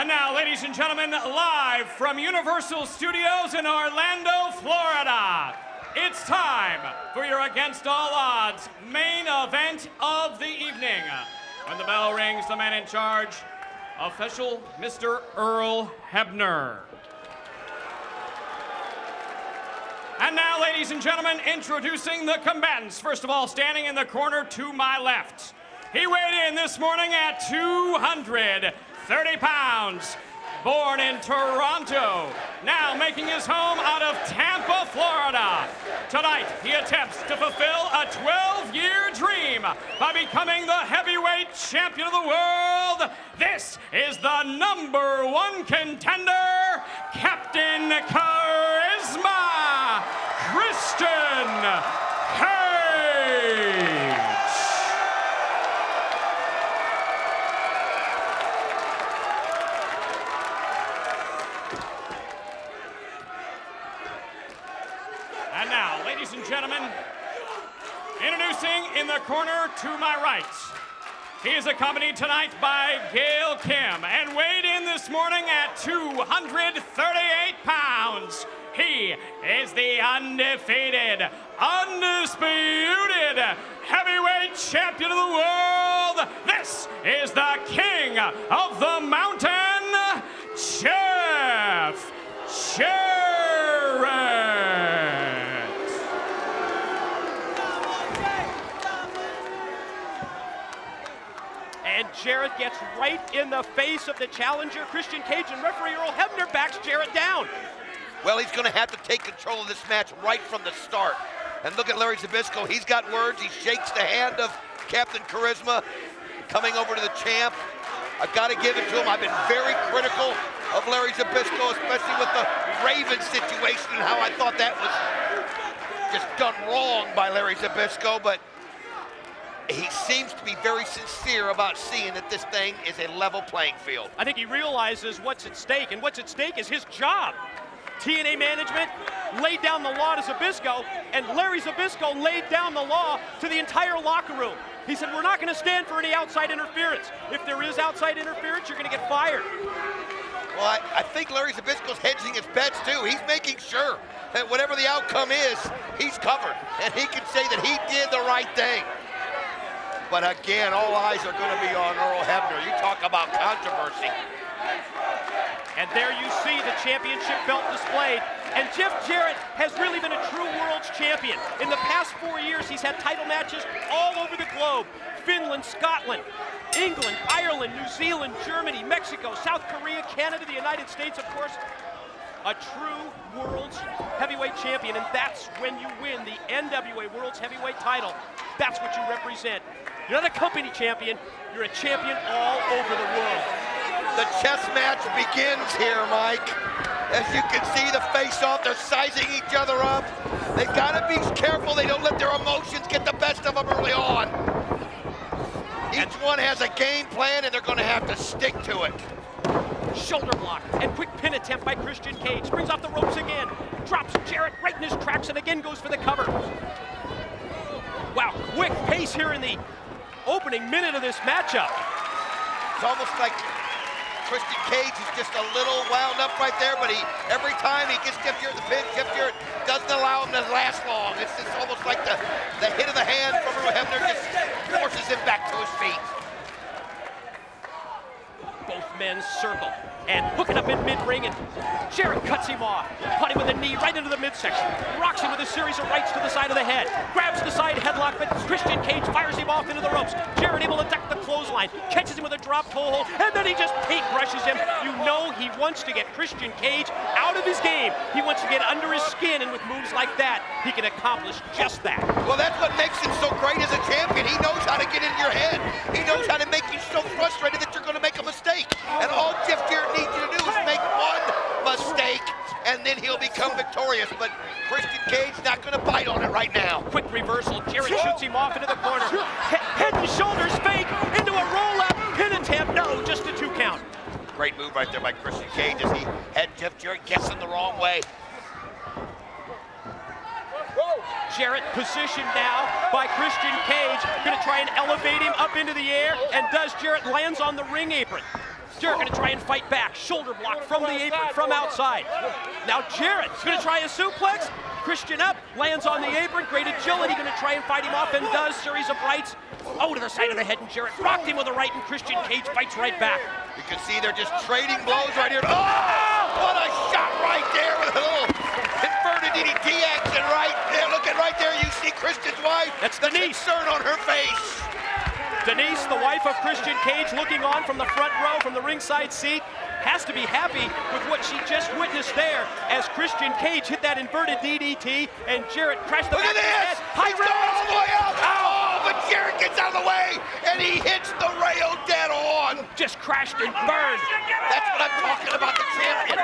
And now, ladies and gentlemen, live from Universal Studios in Orlando, Florida, it's time for your Against All Odds main event of the evening. When the bell rings, the man in charge, official Mr. Earl Hebner. And now, ladies and gentlemen, introducing the combatants. First of all, standing in the corner to my left. He weighed in this morning at 230 pounds. Born in Toronto, now making his home out of Tampa, Florida. Tonight, he attempts to fulfill a 12-year dream by becoming the heavyweight champion of the world. This is the #1 contender, Captain Charisma, Christian Cage. And now, ladies and gentlemen, introducing in the corner to my right. He is accompanied tonight by Gail Kim and weighed in this morning at 238 pounds. He is the undefeated, undisputed heavyweight champion of the world. This is the king of the mountain, Jeff Jarrett. And Jarrett gets right in the face of the challenger, Christian Cage, and referee Earl Hebner backs Jarrett down. Well, he's going to have to take control of this match right from the start. And look at Larry Zbyszko. He's got words. He shakes the hand of Captain Charisma coming over to the champ. I've got to give it to him. I've been very critical of Larry Zbyszko, especially with the Raven situation and how I thought that was just done wrong by Larry Zbyszko. But he seems to be very sincere about seeing that this thing is a level playing field. I think he realizes what's at stake, and what's at stake is his job. TNA management laid down the law to Zbyszko, and Larry Zbyszko laid down the law to the entire locker room. He said, we're not going to stand for any outside interference. If there is outside interference, you're going to get fired. Well, I think Larry Zbyszko's hedging his bets, too. He's making sure that whatever the outcome is, he's covered, and he can say that he did the right thing. But again, all eyes are going to be on Earl Hebner. You talk about controversy. And there you see the championship belt displayed. And Jeff Jarrett has really been a true world's champion. In the past 4 years, he's had title matches all over the globe. Finland, Scotland, England, Ireland, New Zealand, Germany, Mexico, South Korea, Canada, the United States, of course. A true world's heavyweight champion, and that's when you win the NWA World's Heavyweight title. That's what you represent. You're not a company champion, you're a champion all over the world. The chess match begins here, Mike. As you can see, the face-off, they're sizing each other up. They've got to be careful they don't let their emotions get the best of them early on. Each one has a game plan, and they're going to have to stick to it. Shoulder block and quick pin attempt by Christian Cage. Springs off the ropes again. Drops Jarrett right in his tracks and again goes for the cover. Wow, quick pace here in the opening minute of this matchup. It's almost like Christian Cage is just a little wound up right there, but every time he gets Jeff Jarrett the pin, Jeff Jarrett doesn't allow him to last long. It's just almost like the hit of the hand from Earl Hebner just forces him back to his feet. Both men circle and hook it up in mid-ring, and Jarrett cuts him off. Caught him with a knee right into the midsection. Rocks him with a series of rights to the side of the head. Grabs the side headlock, but Christian Cage fires him off into the ropes. Jarrett able to duck the clothesline, catches him with a drop toe hold, and then he just paintbrushes him. You know he wants to get Christian Cage out of his game. He wants to get under his skin, and with moves like that, he can accomplish just that. Well, that's what makes him so great as a champion. He knows how to get in your head. He knows how to make you so frustrated that you're going to make a mistake. And all Jeff Jarrett needs you to do is make one mistake, and then he'll become victorious. But Christian Cage not going to bite on it right now. Quick reversal. Jarrett shoots him off into the corner. Head and shoulders fake into a roll-up pin attempt. No, just a 2 count. Great move right there by Christian Cage as he had Jeff Jarrett guessing the wrong way. Jarrett positioned now by Christian Cage. Going to try and elevate him up into the air, and does. Jarrett lands on the ring apron. Jarrett gonna try and fight back. Shoulder block from the apron, from outside. Now Jarrett's gonna try a suplex. Christian up, lands on the apron. Great agility, gonna try and fight him off, and does. Series of rights. Oh, to the side of the head, and Jarrett rocked him with a right, and Christian Cage bites right back. You can see they're just trading blows right here. Oh, what a shot right there with a little inverted DDT action right there. Look at right there, you see Christian's wife. That's Denise. Concern on her face. Denise, the wife of Christian Cage, looking on from the front row, from the ringside seat, has to be happy with what she just witnessed there as Christian Cage hit that inverted DDT and Jarrett crashed the Look back at of his this! head. He's going all the way up! Oh, but Jarrett gets out of the way, and he hits the rail dead on. Just crashed and burned. That's what I'm talking about, the champion.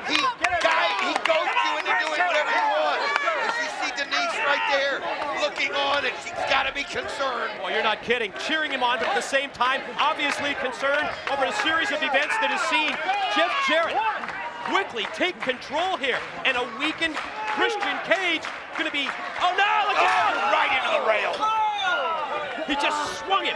He goes you into doing whatever you want. As you see Denise right there, looking on, and she's got to be concerned. Well, you're not kidding. Cheering him on, but at the same time, obviously concerned over a series of events that has seen Jeff Jarrett quickly take control here, and a weakened Christian Cage going to be, oh no, look out! Right into the rail. He just swung it,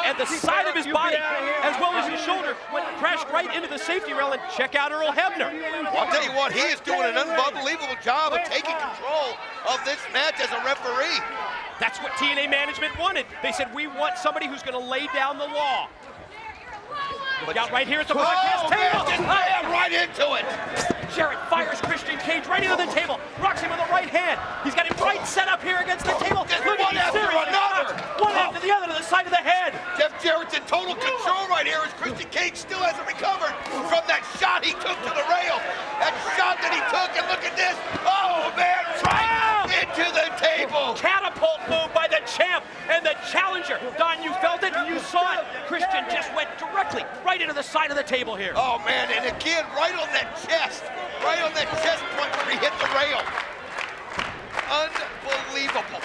and the side of his body, as well as his shoulder, crashed right into the safety rail. And check out Earl Hebner. Well, I'll tell you what, he is doing an unbelievable job of taking control of this match as a referee. That's what TNA management wanted. They said, we want somebody who's going to lay down the law. Look out right here at the broadcast table. Right into it. Jarrett fires Christian Cage right into the table, rocks him with the right hand. He's got him right set up here against the table. Look One at after another. One after the other to the side of the head. Jeff Jarrett's in total control right here as Christian Cage still hasn't recovered from that shot he took to the rail. That shot that he took, and look at this. Oh, man, right into the table. Catapult move by the champ and the challenger. Don, you felt it and you saw it. Christian just went directly right into the side of the table here. Oh, man, and again, right on that chest point where he hit the rail. Unbelievable.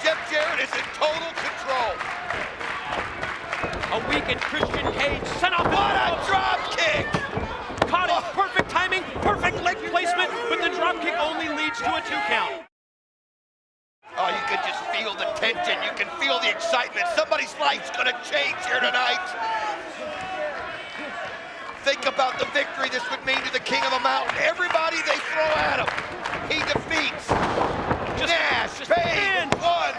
Jeff Jarrett is in total control. A weakened Christian Cage sent off. What a drop kick! Caught it, perfect timing, perfect leg placement, but the drop kick only leads to a 2 count. Oh, you can just feel the tension. You can feel the excitement. Somebody's life's gonna change here tonight. Think about the victory this would mean to the King of the Mountain. Everybody they throw at him, he defeats. Nash, Payne, 1,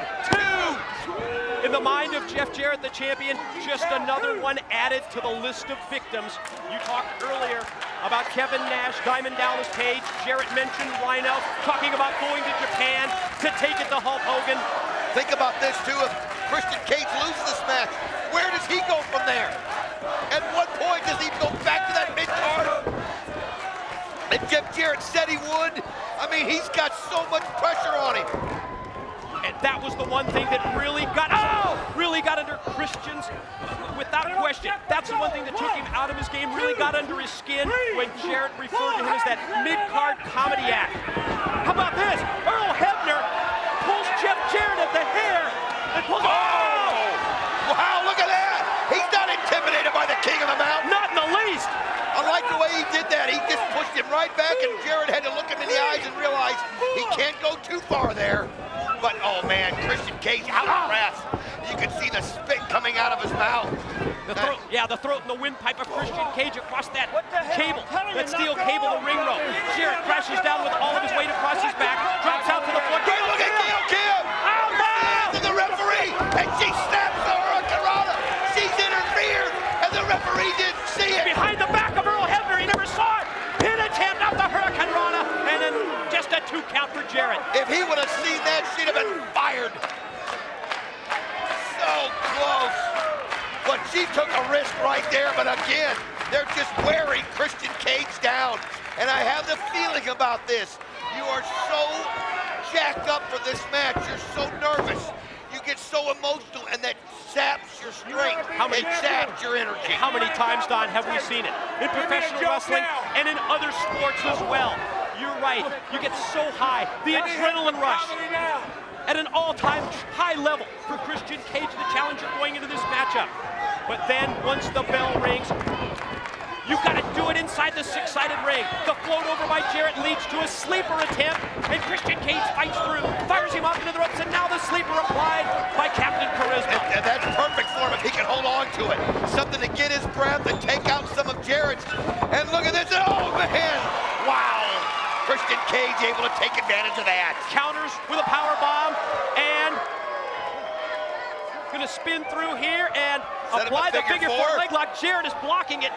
2. In the mind of Jeff Jarrett, the champion, just another one added to the list of victims. You talked earlier about Kevin Nash, Diamond Dallas Page. Jarrett mentioned Rhino, talking about going to Japan to take it to Hulk Hogan. Think about this, too. If Christian Cage loses this match, where does he go from there? At what point does he go back to that mid-card? And Jeff Jarrett said he would. I mean, he's got so much pressure on him. And that was the one thing that really got under Christian's, without question. That's the one thing that took him out of his game, really got under his skin when Jarrett referred to him as that mid-card comedy act. How about this? Earl Hebner pulls Jeff Jarrett at the hair and pulls. Oh! Wow, look at that! He's not intimidated by the King of the Mountain. Not in the least. I like the way he did that. He just pushed him right back, and Jarrett had to look him in the eyes and realize he can't go too far there. But, oh, man, Christian Cage out of breath. You can see the spit coming out of his mouth. The throat and the windpipe of Christian Cage across that cable, that steel cable, the ring rope. Jarrett crashes down with all of his weight across his back, drops out to the floor. Hey, look at Gail Kim! To the referee, and she snaps the hurricanrana. She's interfered, and the referee didn't see it. Behind the back of Earl Hebner, he never saw it. Pin attempt off the hurricanrana, and then just a 2 count for Jarrett. If he would have seen that, she'd have been fired. So close. But she took a risk right there, but again, they're just wearing Christian Cage down. And I have the feeling about this. You are so jacked up for this match. You're so nervous. You get so emotional, and that saps your strength. It saps your energy. How many times, Don, have we seen it? In professional wrestling and in other sports as well. You're right. You get so high. The adrenaline rush at an all-time high level for Christian Cage, the challenger, going into this matchup. But then, once the bell rings, You've got to do it inside the six-sided ring. The float over by Jarrett leads to a sleeper attempt, and Christian Cage fights through, fires him off into the ropes, and now the sleeper applied by Captain Charisma. And that's perfect for him if he can hold on to it. Something to get his breath and take out some of Jarrett's. And look at this, oh man, wow. Christian Cage able to take advantage of that. Counters with a power bomb, and gonna spin through here and apply the figure four leg lock. Jarrett is blocking it.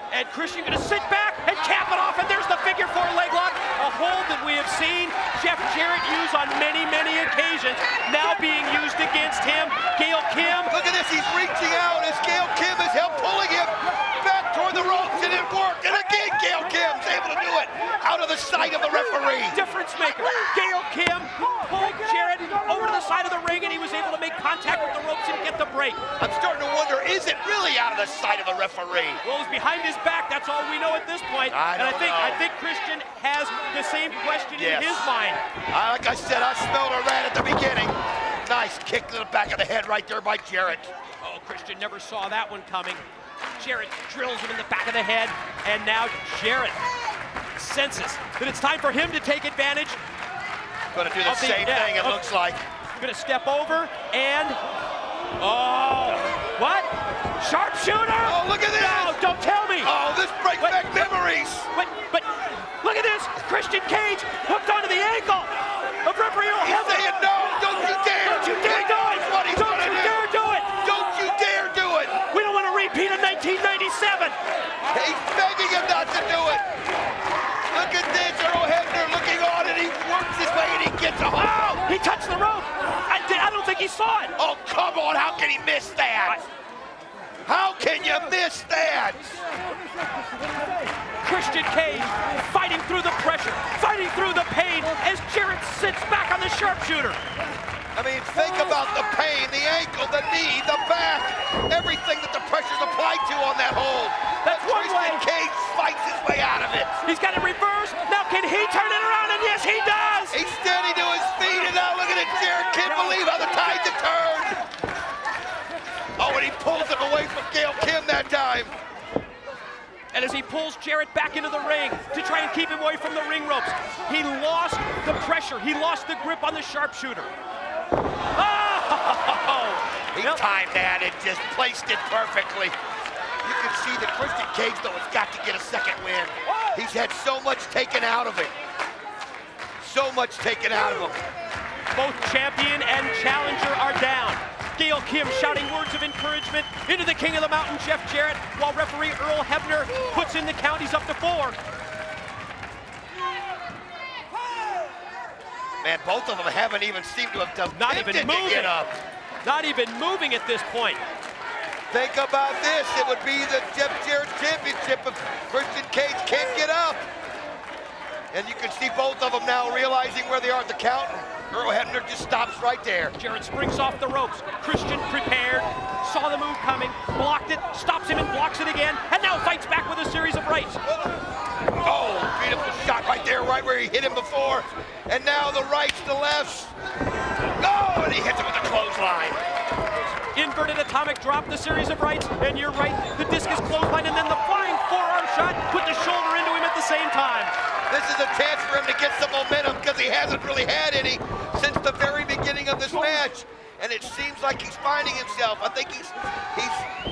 And Christian gonna sit back and cap it off, and there's the figure four leg lock. A hold that we have seen Jeff Jarrett use on many, many occasions, now being used against him. Gail Kim. Look at this, he's reaching out as Gail Kim is help pulling him back toward the ropes, and it worked. And again, Gail Kim's able to do it out of the sight of the referee. Difference maker. Gail Kim pulled Jarrett over to the side of the ring, and he was able to make contact with the ropes and get the break. I'm starting to wonder, is it really out of the sight of the referee? Well, it was behind his back. That's all we know at this point. I think Christian has the same question in his mind. Like I said, I smelled a rat at the beginning. Nice kick to the back of the head right there by Jarrett. Oh, Christian never saw that one coming. Jarrett drills him in the back of the head, and now Jarrett senses that it's time for him to take advantage. Gonna do the same thing, it looks like. Gonna step over and, oh, what? Sharpshooter! Oh, look at this! No, don't tell me! Oh, this brings back memories! But look at this! Christian Cage hooked onto the ankle of referee Earl Hebner. He's saying no, don't you dare! Don't you dare do it! What he's Don't you dare do it! Don't you dare do it! We don't want to repeat of 1997! He's begging him not to do it! Look at this, Earl Hebner looking on, and he works his way and he gets a hold. Oh, he touched the rope! I don't think he saw it! Oh, come on, how can he miss that? How can you miss that? Christian Cage fighting through the pressure, fighting through the pain as Jarrett sits back on the sharpshooter. I mean, think about the pain, the ankle, the knee, the back, everything that the pressure's applied to on that hold. That's one way. Christian Cage fights his way out of it. He's got it reversed. Now can he turn it around? And yes, he does. He's standing to his feet, and now look at it. Jarrett can't believe how the tides have turned. Oh, and he pulls him away from Gail Kim that time. And as he pulls Jarrett back into the ring to try and keep him away from the ring ropes, he lost the pressure. He lost the grip on the sharpshooter. Oh! He timed that and just placed it perfectly. You can see that Christian Cage, though, has got to get a second win. He's had so much taken out of him. So much taken out of him. Both champion and challenger are down. Gail Kim shouting words of encouragement into the King of the Mountain, Jeff Jarrett, while referee Earl Hebner puts in the count. He's up to 4. Man, both of them haven't even seemed to have done Not even moving. To get up. Not even moving at this point. Think about this. It would be the Jeff Jarrett Championship if Christian Cage can't get up. And you can see both of them now realizing where they are at the count. Earl Hebner just stops right there. Jarrett springs off the ropes. Christian prepared, saw the move coming, blocked it, stops him and blocks it again, and now fights back with a series of rights. Oh, beautiful shot right there, right where he hit him before. And now the rights, the lefts. Oh, and he hits him with a clothesline. Inverted atomic drop, the series of rights, and you're right, the discus clothesline, and then the flying forearm shot, put the shoulder into him at the same time. This is a chance for him to get some momentum because he hasn't really had any since the very beginning of this match. And it seems like he's finding himself. I think he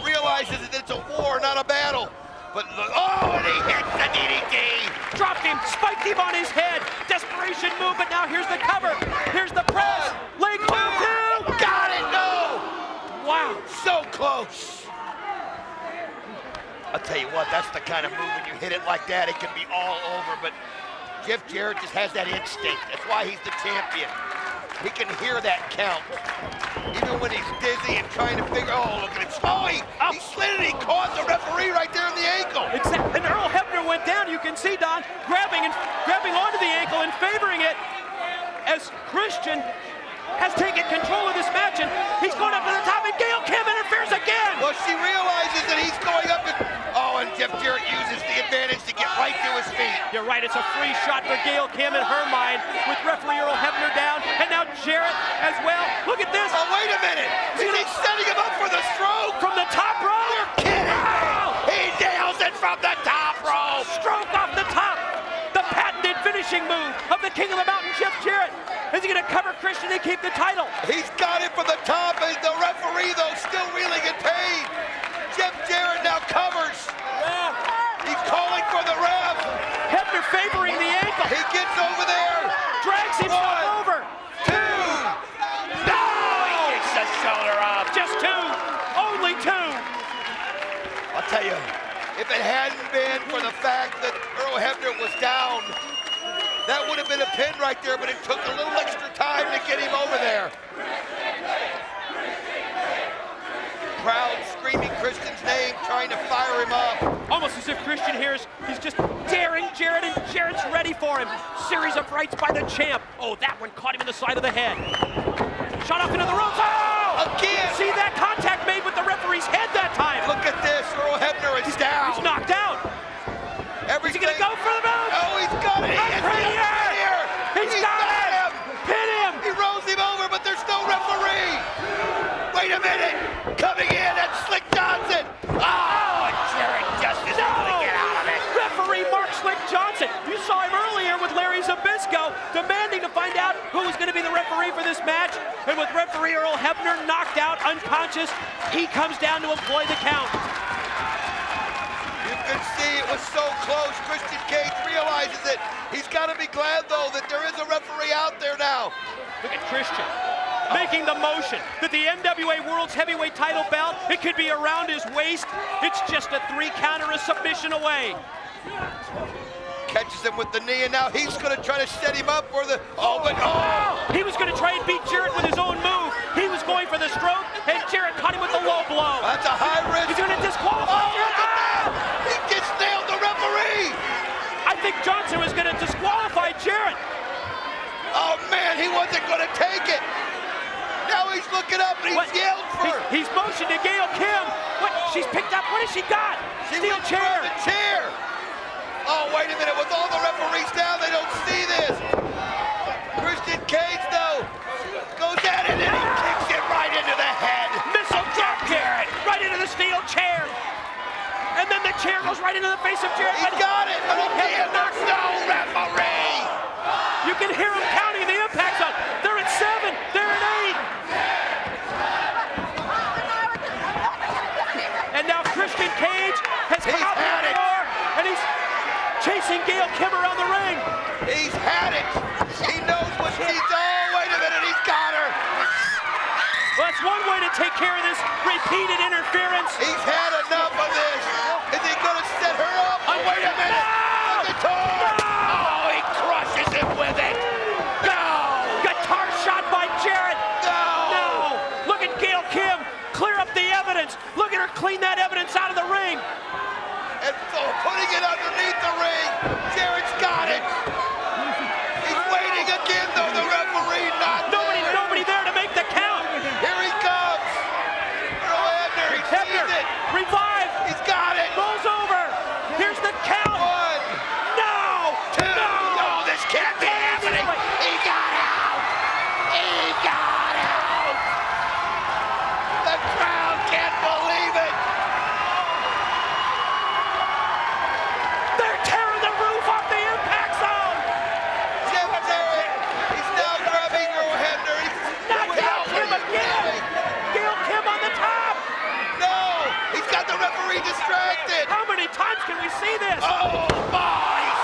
realizes that it's a war, not a battle. But look, oh, and he hits the DDT. Dropped him, spiked him on his head. Desperation move, but now here's the cover. Here's the press. Leg 2. Got it, no. Wow. So close. I'll tell you what, that's the kind of move when you hit it like that, it can be all over, but Jeff Jarrett just has that instinct. That's why he's the champion. He can hear that count. Even when he's dizzy and trying to figure, oh, look at him. Oh, he slid it, he caught the referee right there in the ankle. Exactly, and Earl Hebner went down. You can see Don grabbing onto the ankle and favoring it as Christian has taken control of this match, and he's going up to the top, and Gail Kim interferes again. Well, she realizes that he's going up, and Jeff Jarrett uses the advantage to get right to his feet. You're right, it's a free shot for Gail Kim in her mind, with referee Earl Hebner down, and now Jarrett as well. Look at this. Oh, wait a minute. Is he setting him up for the stroke? From the top rope? You're kidding me. He nails it from the top rope. Stroke off the top. The patented finishing move of the King of the Mountain, Jeff Jarrett. Is he going to cover Christian and keep the title? He's got it from the top, and the referee, though, still reeling in pain. Jeff Jarrett now covers. He's calling for the ref. Hebner favoring the ankle. He gets over there. Drags himself over. 2. No! He gets the shoulder up. Just 2. Only 2. I'll tell you, if it hadn't been for the fact that Earl Hebner was down, that would have been a pin right there, but it took a little extra time to get him over there. Crowd screaming Christian's name, trying to fire him up. Almost as if Christian hears he's just daring Jarrett, and Jarrett's ready for him. Series of rights by the champ. Oh, that one caught him in the side of the head. Shot up into the ropes. Oh! Again! See that contact made with the referee's head that time. Look at this, Earl Hebner is down. He's knocked out. Is he gonna go for the move? Oh, he's got it. Up here. He's got him. Pin him. He rolls him over, but there's no referee. Wait a minute. Coming in, that's Slick Johnson. Oh, Jarrett just is able to get out of it. Referee Mark Slick Johnson. You saw him earlier with Larry Zbyszko demanding to find out who was going to be the referee for this match. And with referee Earl Hebner knocked out, unconscious, he comes down to employ the count. You can see it was so close. Christian Cage realizes it. He's got to be glad, though, that there is a referee out there now. Look at Christian making the motion that the NWA World Heavyweight title belt, it could be around his waist. It's just a 3 count or a submission away. Catches him with the knee, and now he's going to try to set him up for the... Oh, but... Oh! He was going to try and beat Jarrett with his own move. He was going for the stroke, and Jarrett caught him with the low blow. That's a high risk. He's going to disqualify Jarrett. He just nailed the referee. I think Johnson was going to disqualify Jarrett. Oh, man, he wasn't going to take it. Now he's looking up, and he's yelled for... He's motioned to Gail Kim. What? She's picked up. What has she got? Steel chair. The chair. Oh, wait a minute. With all the referees down, they don't see this. Christian Cage, though, goes at it, and he kicks it right into the head. Missile drop kick. Right into the steel chair. And then the chair goes right into the face of Jarrett. He's got it. But again, there's no referee. You can hear him counting the impact zone. They're at 7. They're at 8. And now Christian Cage has come out the door, and he's chasing Gail Kim around the ring. He's had it. He knows what she's... Oh, wait a minute. He's got her. Well, that's one way to take care of this repeated interference. He's had enough of this. Is he going to set her up? Oh, wait a minute. No! No! Oh, he crushes him with it. No! Guitar shot by Jarrett. No! Look at Gail Kim. Clear up the evidence. Look at her clean that evidence out of the ring. And so putting it underneath the ring. Jarrett's got it. He's waiting again, though. The referee not there. Nobody there to make the count. Here he comes. Earl Hebner, he sees it. Revive. He's got it. Rolls over. Here's the count. 1, No. 2. No, this can't be happening. He got out. He got out. The crowd can't believe it. They're tearing the roof off the impact zone. Jeff Jarrett, he's now grabbing Earl Hebner. He's Not Gail Kim again. Gail Kim on the top. No, he's got the referee distracted. How many times can we see this? Oh, my.